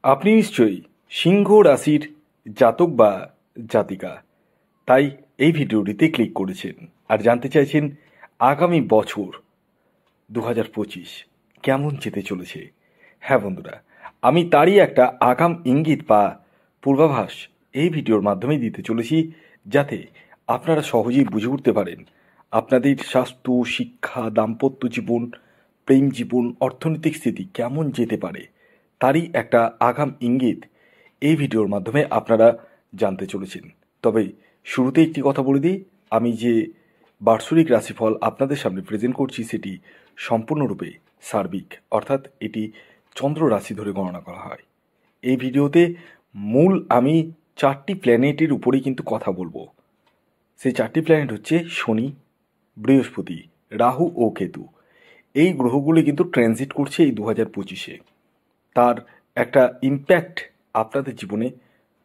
আপনি নিশ্চয়ই সিংহ রাশির জাতক বা জাতিকা, তাই এই ভিডিওটিতে ক্লিক করেছেন আর জানতে চাইছেন আগামী বছর 2025 কেমন যেতে চলেছে। হ্যাঁ বন্ধুরা, আমি তারই একটা আগাম ইঙ্গিত বা পূর্বাভাস এই ভিডিওর মাধ্যমে দিতে চলেছি, যাতে আপনারা সহজেই বুঝে উঠতে পারেন আপনাদের স্বাস্থ্য, শিক্ষা, দাম্পত্য জীবন, প্রেম জীবন, অর্থনৈতিক স্থিতি কেমন যেতে পারে। তারই একটা আগাম ইঙ্গিত এই ভিডিওর মাধ্যমে আপনারা জানতে চলেছেন। তবে শুরুতে একটি কথা বলে দিই, আমি যে বার্ষিক রাশিফল আপনাদের সামনে প্রেজেন্ট করছি সেটি সম্পূর্ণরূপে সার্বিক, অর্থাৎ এটি চন্দ্র রাশি ধরে গণনা করা হয়। এই ভিডিওতে মূল আমি 4টি প্ল্যানেটের উপরেই কিন্তু কথা বলবো। সেই 4টি প্ল্যানেট হচ্ছে শনি, বৃহস্পতি, রাহু ও কেতু। এই গ্রহগুলি কিন্তু ট্রানজিট করছে এই 2025-এ। তার একটা ইম্প্যাক্ট আপনাদের জীবনে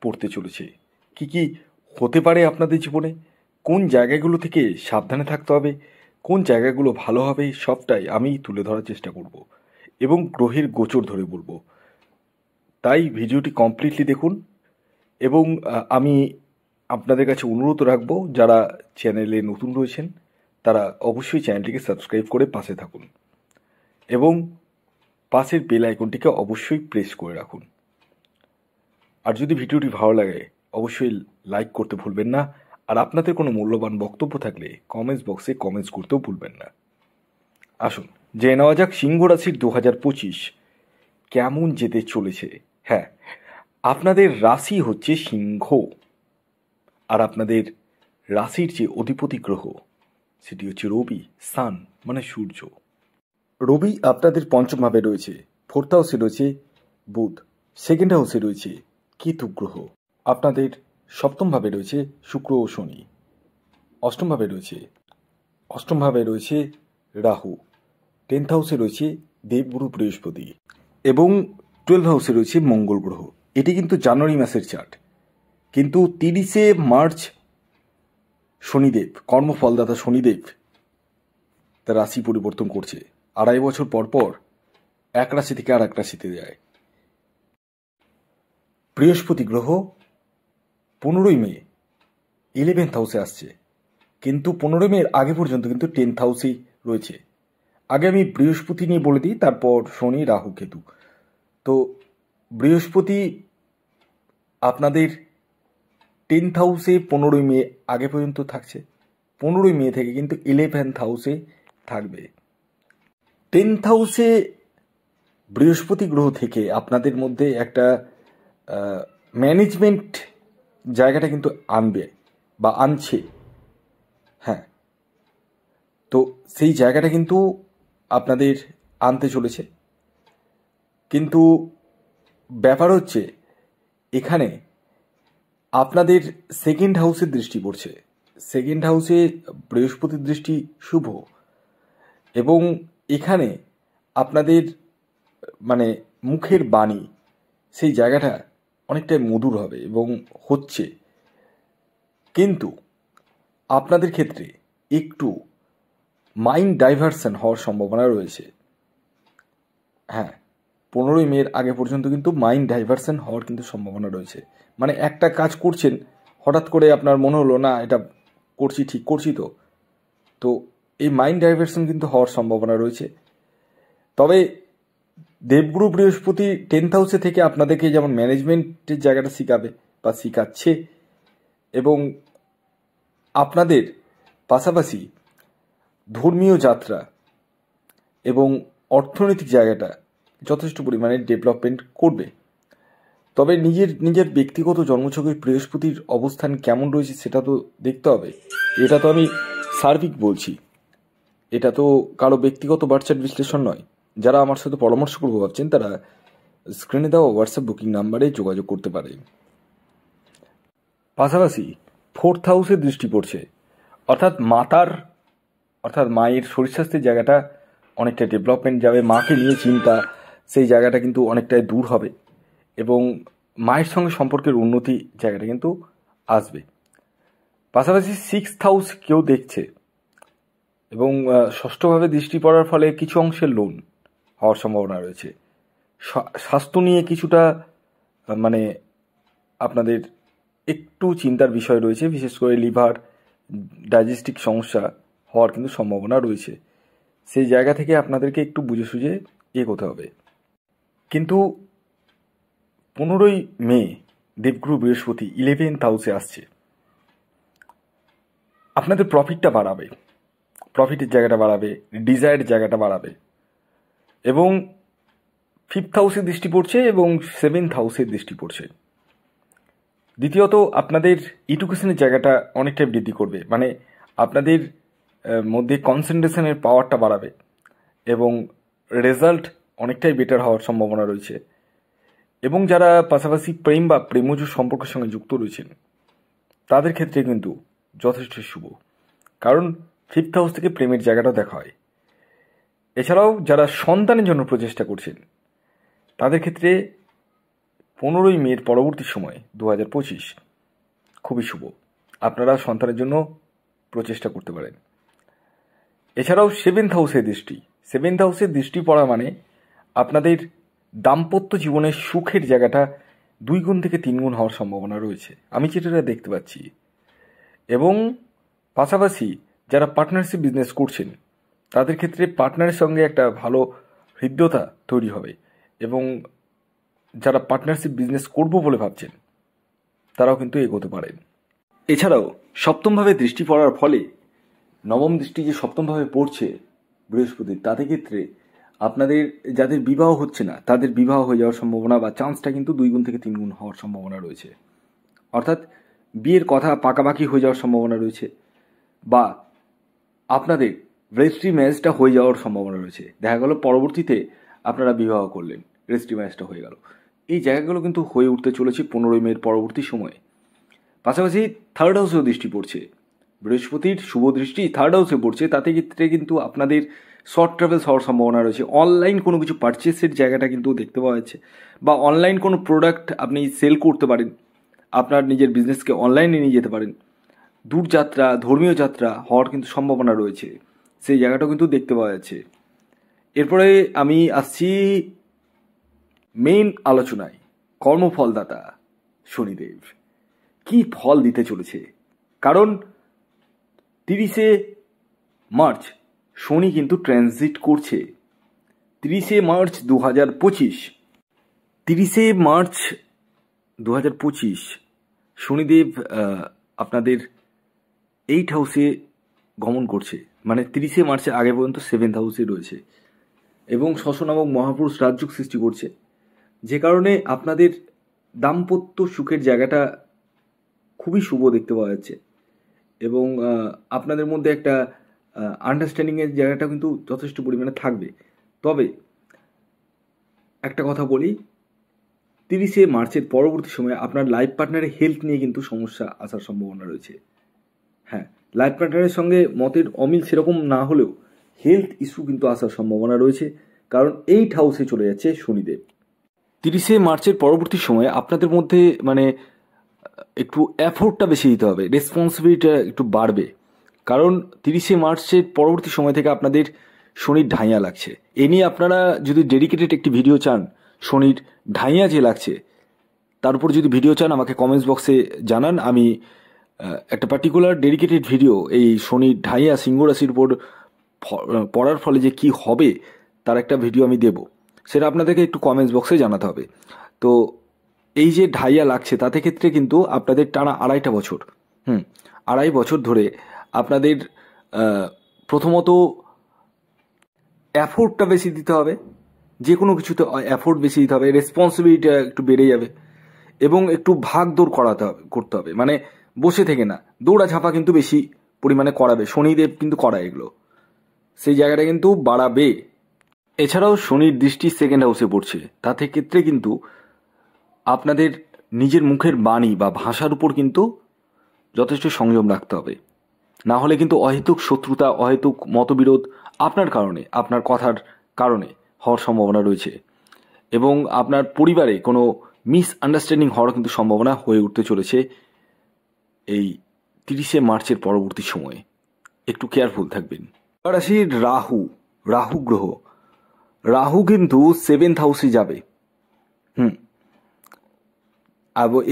পড়তে চলেছে। কি কি হতে পারে আপনাদের জীবনে, কোন জায়গাগুলো থেকে সাবধানে থাকতে হবে, কোন জায়গাগুলো ভালো হবে, সবটাই আমি তুলে ধরার চেষ্টা করব এবং গ্রহের গোচর ধরে বলবো। তাই ভিডিওটি কমপ্লিটলি দেখুন এবং আমি আপনাদের কাছে অনুরোধ রাখবো, যারা চ্যানেলে নতুন রয়েছেন তারা অবশ্যই চ্যানেলটিকে সাবস্ক্রাইব করে পাশে থাকুন এবং পাশের বেল আইকনটিকে অবশ্যই প্রেস করে রাখুন। আর যদি ভিডিওটি ভালো লাগে অবশ্যই লাইক করতে ভুলবেন না, আর আপনাদের কোনো মূল্যবান বক্তব্য থাকলে কমেন্টস বক্সে কমেন্টস করতেও ভুলবেন না। আসুন জেনে নেওয়া যাক সিংহ রাশির 2025 কেমন যেতে চলেছে। হ্যাঁ, আপনাদের রাশি হচ্ছে সিংহ, আর আপনাদের রাশির যে অধিপতি গ্রহ সেটি হচ্ছে রবি, সান মানে সূর্য। রবি আপনাদের পঞ্চম ভাবে রয়েছে, ফোর্থ হাউসে রয়েছে বুধ, সেকেন্ড হাউসে রয়েছে কেতু গ্রহ, আপনাদের সপ্তম ভাবে রয়েছে শুক্র ও শনি, অষ্টম ভাবে রয়েছে রাহু, 10th হাউসে রয়েছে দেবগুরু বৃহস্পতি এবং 12th হাউসে রয়েছে মঙ্গল গ্রহ। এটি কিন্তু জানুয়ারি মাসের চার্ট, কিন্তু 30শে মার্চ শনিদেব, কর্মফলদাতা শনিদেব তার রাশি পরিবর্তন করছে। 2.5 বছর পর পর এক রাশি থেকে আর এক রাশিতে যায়। বৃহস্পতি গ্রহ 15ই মে 11th হাউসে আসছে, কিন্তু 15 মে আগে পর্যন্ত কিন্তু 10th হাউসেই রয়েছে। আগে আমি বৃহস্পতি নিয়ে বলে দিই, তারপর শনি, রাহু, কেতু। তো বৃহস্পতি আপনাদের 10th হাউসে 15ই মে আগে পর্যন্ত থাকছে, 15ই মে থেকে কিন্তু 11th হাউসে থাকবে। 10th হাউসে বৃহস্পতি গ্রহ থেকে আপনাদের মধ্যে একটা ম্যানেজমেন্ট জায়গাটা কিন্তু আনবে বা আনছে। হ্যাঁ, তো সেই জায়গাটা কিন্তু আপনাদের আনতে চলেছে, কিন্তু ব্যাপার হচ্ছে এখানে আপনাদের সেকেন্ড হাউসের দৃষ্টি পড়ছে। সেকেন্ড হাউসে বৃহস্পতির দৃষ্টি শুভ, এবং এখানে আপনাদের মানে মুখের বাণী সেই জায়গাটা অনেকটাই মধুর হবে এবং হচ্ছে, কিন্তু আপনাদের ক্ষেত্রে একটু মাইন্ড ডাইভারশন হওয়ার সম্ভাবনা রয়েছে। হ্যাঁ, 15ই মে আগে পর্যন্ত কিন্তু মাইন্ড ডাইভারশন হওয়ার কিন্তু সম্ভাবনা রয়েছে। মানে একটা কাজ করছেন, হঠাৎ করে আপনার মনে হলো না এটা করছি, ঠিক করছি তো এই মাইন্ড ডাইভারশন কিন্তু হওয়ার সম্ভাবনা রয়েছে। তবে দেবগুরু বৃহস্পতি 10th হাউসে থেকে আপনাদেরকে যেমন ম্যানেজমেন্টের জায়গাটা শেখাবে বা শেখাচ্ছে, এবং আপনাদের পাশাপাশি ধর্মীয় যাত্রা এবং অর্থনৈতিক জায়গাটা যথেষ্ট পরিমাণে ডেভেলপমেন্ট করবে। তবে নিজের ব্যক্তিগত জন্মছকে বৃহস্পতির অবস্থান কেমন রয়েছে সেটা তো দেখতে হবে। এটা তো আমি সার্বিক বলছি, এটা তো কারো ব্যক্তিগত বার্চার বিশ্লেষণ নয়। যারা আমার সাথে পরামর্শ করবো ভাবছেন তারা স্ক্রিনে দেওয়া হোয়াটসঅ্যাপ বুকিং নাম্বারে যোগাযোগ করতে পারে। পাশাপাশি 4th হাউসে দৃষ্টি পড়ছে, অর্থাৎ মায়ের শরীর স্বাস্থ্যের জায়গাটা অনেকটা ডেভেলপমেন্ট যাবে। মাকে নিয়ে চিন্তা সেই জায়গাটা কিন্তু অনেকটাই দূর হবে এবং মায়ের সঙ্গে সম্পর্কের উন্নতি জায়গাটা কিন্তু আসবে। পাশাপাশি 6th হাউস কেউ দেখছে এবং ষষ্ঠভাবে দৃষ্টি পড়ার ফলে কিছু অংশের লোন হওয়ার সম্ভাবনা রয়েছে। স্বাস্থ্য নিয়ে কিছুটা মানে আপনাদের একটু চিন্তার বিষয় রয়েছে, বিশেষ করে লিভার ডাইজেস্টিক সমস্যা হওয়ার কিন্তু সম্ভাবনা রয়েছে। সেই জায়গা থেকে আপনাদেরকে একটু বুঝে সুঝে এগোতে হবে। কিন্তু 15ই মে দেবগুরু বৃহস্পতি 11th হাউসে আসছে, আপনাদের প্রফিটটা বাড়াবে, প্রফিটের জায়গাটা বাড়াবে, ডিজায়ার জায়গাটা বাড়াবে, এবং 5th হাউসে দৃষ্টি পড়ছে এবং 7th হাউসে দৃষ্টি পড়ছে। দ্বিতীয়ত আপনাদের এডুকেশনের জায়গাটা অনেকটাই বৃদ্ধি করবে, মানে আপনাদের মধ্যে কনসেন্ট্রেশনের পাওয়ারটা বাড়াবে এবং রেজাল্ট অনেকটাই বেটার হওয়ার সম্ভাবনা রয়েছে। এবং যারা পাশাপাশি প্রেম বা প্রেমজ সম্পর্কের সঙ্গে যুক্ত রয়েছেন তাদের ক্ষেত্রে কিন্তু যথেষ্ট শুভ, কারণ 5th হাউস থেকে প্রেমের জায়গাটা দেখা হয়। এছাড়াও যারা সন্তানের জন্য প্রচেষ্টা করছেন তাদের ক্ষেত্রে 15ই মের পরবর্তী সময় 2025 খুবই শুভ, আপনারা সন্তানের জন্য প্রচেষ্টা করতে পারেন। এছাড়াও 7th হাউসে দৃষ্টি পড়া মানে আপনাদের দাম্পত্য জীবনের সুখের জায়গাটা 2 গুণ থেকে 3 গুণ হওয়ার সম্ভাবনা রয়েছে, আমি যেটা দেখতে পাচ্ছি। এবং পাশাপাশি যারা পার্টনারশিপ বিজনেস করছেন তাদের ক্ষেত্রে পার্টনারের সঙ্গে একটা ভালো হৃদ্যতা তৈরি হবে, এবং যারা পার্টনারশিপ বিজনেস করব বলে ভাবছেন তারাও কিন্তু এগোতে পারেন। এছাড়াও সপ্তমভাবে দৃষ্টি পড়ার ফলে, নবম দৃষ্টি যে সপ্তমভাবে পড়ছে বৃহস্পতির, তাদের ক্ষেত্রে আপনাদের যাদের বিবাহ হচ্ছে না তাদের বিবাহ হয়ে যাওয়ার সম্ভাবনা বা চান্সটা কিন্তু 2 গুণ থেকে 3 গুণ হওয়ার সম্ভাবনা রয়েছে। অর্থাৎ বিয়ের কথা পাকাপাকি হয়ে যাওয়ার সম্ভাবনা রয়েছে, বা আপনাদের রেজিস্ট্রি ম্যারেজটা হয়ে যাওয়ার সম্ভাবনা রয়েছে। দেখা গেল পরবর্তীতে আপনারা বিবাহ করলেন, রেজিস্ট্রি ম্যারেজটা হয়ে গেল। এই জায়গাগুলো কিন্তু হয়ে উঠতে চলেছে 15ই মের পরবর্তী সময়ে। পাশাপাশি 3rd হাউসেও দৃষ্টি পড়ছে, বৃহস্পতির শুভ দৃষ্টি 3rd হাউসে পড়ছে, তাতে ক্ষেত্রে কিন্তু আপনাদের শর্ট ট্রাভেলস হওয়ার সম্ভাবনা রয়েছে। অনলাইন কোনো কিছু পারচেসের জায়গাটা কিন্তু দেখতে পাওয়া যাচ্ছে, বা অনলাইন কোনো প্রোডাক্ট আপনি সেল করতে পারেন, আপনার নিজের বিজনেসকে অনলাইনে নিয়ে যেতে পারেন। দূরযাত্রা, ধর্মীয় যাত্রা হওয়ার কিন্তু সম্ভাবনা রয়েছে, সেই জায়গাটাও কিন্তু দেখতে পাওয়া যাচ্ছে। এরপরে আমি আসছি মেইন আলোচনায়, কর্মফলদাতা শনিদেব কি ফল দিতে চলেছে। কারণ 30শে মার্চ শনি কিন্তু ট্রানজিট করছে। 30শে মার্চ 2025, 30শে মার্চ 2025 শনিদেব আপনাদের 8th হাউসে গমন করছে, মানে 30শে মার্চের আগে পর্যন্ত 7th হাউসে রয়েছে, এবং শশনামক মহাপুরুষ রাজযোগ সৃষ্টি করছে, যে কারণে আপনাদের দাম্পত্য সুখের জায়গাটা খুবই শুভ দেখতে পাওয়া যাচ্ছে। এবং আপনাদের মধ্যে একটা আন্ডারস্ট্যান্ডিংয়ের জায়গাটা কিন্তু যথেষ্ট পরিমাণে থাকবে। তবে একটা কথা বলি, 30শে মার্চের পরবর্তী সময়ে আপনার লাইফ পার্টনারের হেলথ নিয়ে কিন্তু সমস্যা আসার সম্ভাবনা রয়েছে। হ্যাঁ, লাইফ পার্টনারের সঙ্গে মতের অমিল সেরকম না হলেও হেলথ ইস্যু কিন্তু আসার সম্ভাবনা রয়েছে, কারণ 8th হাউসে চলে যাচ্ছে শনিদেব। 30শে মার্চের পরবর্তী সময়ে আপনাদের মধ্যে মানে একটু এফোর্টটা বেশি দিতে হবে, রেসপন্সিবিলিটিটা একটু বাড়বে, কারণ 30শে মার্চের পরবর্তী সময় থেকে আপনাদের শনির ঢাইয়া লাগছে। এ নিয়ে আপনারা যদি ডেডিকেটেড একটি ভিডিও চান, শনির ঢাইয়া যে লাগছে তার উপর যদি ভিডিও চান আমাকে কমেন্টস বক্সে জানান, আমি একটা পার্টিকুলার ডেডিকেটেড ভিডিও এই শনির ঢাইয়া সিংহ রাশির উপর পড়ার ফলে যে কি হবে তার একটা ভিডিও আমি দেব, সেটা আপনাদেরকে একটু কমেন্টস বক্সে জানাতে হবে। তো এই যে ঢাইয়া লাগছে তাতে ক্ষেত্রে কিন্তু আপনাদের টানা 2.5 বছর, 2.5 বছর ধরে আপনাদের প্রথমত এফোর্টটা বেশি দিতে হবে, যে কোনো কিছুতে এফোর্ট বেশি দিতে হবে, রেসপন্সিবিলিটিটা একটু বেড়ে যাবে, এবং একটু ভাগ দৌড় করতে হবে, মানে বসে থেকে না, দৌড়াঝাঁপা কিন্তু বেশি পরিমাণে করাবে, শনিদেব কিন্তু করায় এগুলো, সেই জায়গাটা কিন্তু বাড়াবে। এছাড়াও শনির দৃষ্টি 2nd হাউসে পড়ছে, তাতে ক্ষেত্রে কিন্তু আপনাদের নিজের মুখের বাণী বা ভাষার উপর কিন্তু যথেষ্ট সংযম রাখতে হবে, না হলে কিন্তু অহেতুক শত্রুতা, অহেতুক মতবিরোধ আপনার কারণে, আপনার কথার কারণে হওয়ার সম্ভাবনা রয়েছে, এবং আপনার পরিবারে কোনো মিসআন্ডারস্ট্যান্ডিং হওয়ার কিন্তু সম্ভাবনা হয়ে উঠতে চলেছে এই 30শে মার্চের পরবর্তী সময়ে। একটু কেয়ারফুল থাকবেন। রাশির রাহু গ্রহ, রাহু কিন্তু 7th হাউসে যাবে।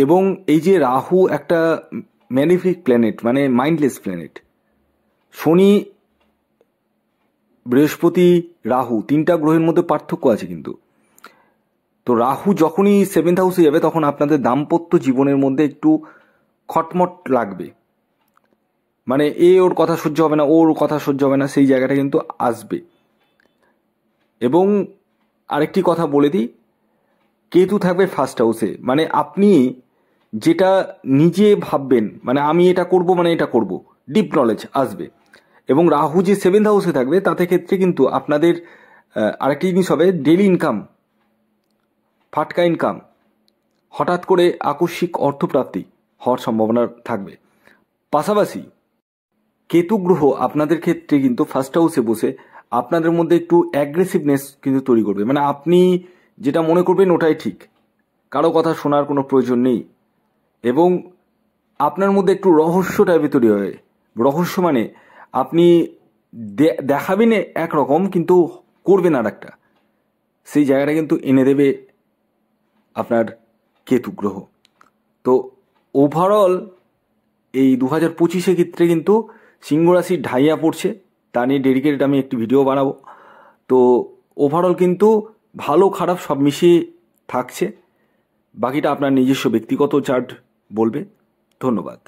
এবং এই যে রাহু একটা ম্যালিফিক প্ল্যানেট, মানে মাইন্ডলেস প্ল্যানেট। শনি, বৃহস্পতি, রাহু, তিনটা গ্রহের মধ্যে পার্থক্য আছে কিন্তু। তো রাহু যখনই 7th হাউসে যাবে তখন আপনাদের দাম্পত্য জীবনের মধ্যে একটু খটমট লাগবে, মানে ওর কথা সহ্য হবে না, ওর কথা সহ্য হবে না, সেই জায়গাটা কিন্তু আসবে। এবং আরেকটি কথা বলে দিই, কেতু থাকবে 1st হাউসে, মানে আপনি যেটা নিজে ভাববেন, মানে আমি এটা করব, মানে এটা করব, ডিপ নলেজ আসবে। এবং রাহু যে 7th হাউসে থাকবে তাতে ক্ষেত্রে কিন্তু আপনাদের আরেকটি জিনিস হবে, ডেলি ইনকাম, ফাটকা ইনকাম, হঠাৎ করে আকস্মিক অর্থপ্রাপ্তি হওয়ার সম্ভাবনা থাকবে। পাশাপাশি কেতু গ্রহ আপনাদের ক্ষেত্রে কিন্তু 1st হাউসে বসে আপনাদের মধ্যে একটু অ্যাগ্রেসিভনেস কিন্তু তৈরি করবে, মানে আপনি যেটা মনে করবেন ওটাই ঠিক, কারো কথা শোনার কোনো প্রয়োজন নেই। এবং আপনার মধ্যে একটু রহস্য টাইপের তৈরি হয়। রহস্য মানে আপনি দেখাবেন একরকম কিন্তু করবেন আর একটা, সেই জায়গাটা কিন্তু এনে দেবে আপনার কেতু গ্রহ। তো ওভারঅল এই 2025 ক্ষেত্রে কিন্তু সিংহ রাশির ঢাইয়া পড়ছে, তা নিয়ে ডেডিকেটেড আমি একটি ভিডিও বানাবো। তো ওভারঅল কিন্তু ভালো খারাপ সব মিশিয়ে থাকছে, বাকিটা আপনার নিজস্ব ব্যক্তিগত চার্ট বলবে। ধন্যবাদ।